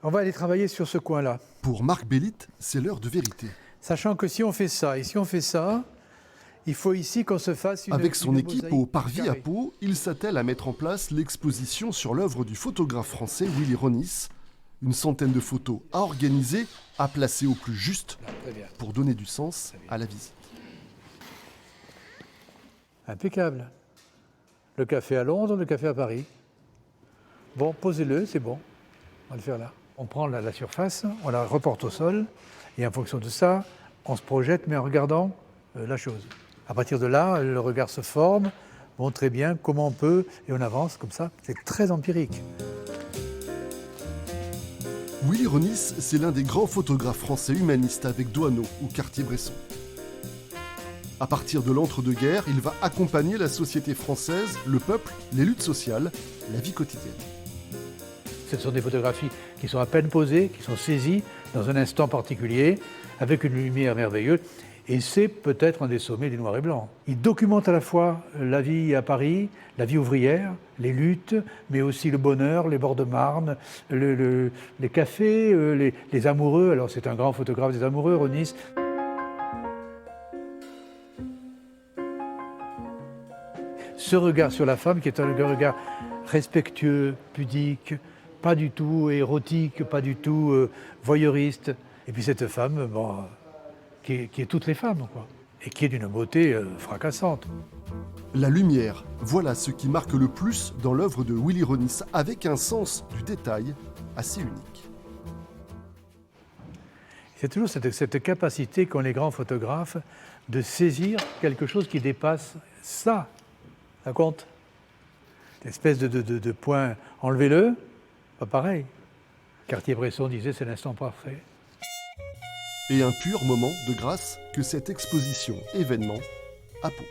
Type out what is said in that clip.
On va aller travailler sur ce coin-là. Pour Marc Bellitte, c'est l'heure de vérité. Sachant que si on fait ça et si on fait ça, il faut ici qu'on se fasse Avec son une équipe mosaïque au Parvis à carrée. Pau, il s'attelle à mettre en place l'exposition sur l'œuvre du photographe français Willy Ronis. Une centaine de photos à organiser, à placer au plus juste Très bien. pour donner du sens à la visite. Impeccable. Le café à Londres, le café à Paris. Bon, posez-le, c'est bon. On va le faire là. On prend la surface, on la reporte au sol, et en fonction de ça, on se projette, mais en regardant la chose. À partir de là, le regard se forme, bon, très bien, comment on peut, et on avance comme ça. C'est très empirique. Willy Ronis, c'est l'un des grands photographes français humanistes avec Doisneau ou Cartier-Bresson. À partir de l'entre-deux-guerres, il va accompagner la société française, le peuple, les luttes sociales, la vie quotidienne. Ce sont des photographies qui sont à peine posées, qui sont saisies dans un instant particulier, avec une lumière merveilleuse. Et c'est peut-être un des sommets du noir et blanc. Il documente à la fois la vie à Paris, la vie ouvrière, les luttes, mais aussi le bonheur, les bords de Marne, les cafés, les amoureux. Alors c'est un grand photographe des amoureux, Ronis. Ce regard sur la femme qui est un regard respectueux, pudique, pas du tout érotique, pas du tout voyeuriste. Et puis cette femme, bon, qui est toutes les femmes, quoi, et qui est d'une beauté fracassante. La lumière, voilà ce qui marque le plus dans l'œuvre de Willy Ronis, avec un sens du détail assez unique. C'est toujours cette capacité qu'ont les grands photographes de saisir quelque chose qui dépasse ça. Ça compte. L'espèce de point, enlevez-le, pas pareil. Cartier-Bresson disait c'est l'instant parfait. Et un pur moment de grâce que cette exposition événement à Pau.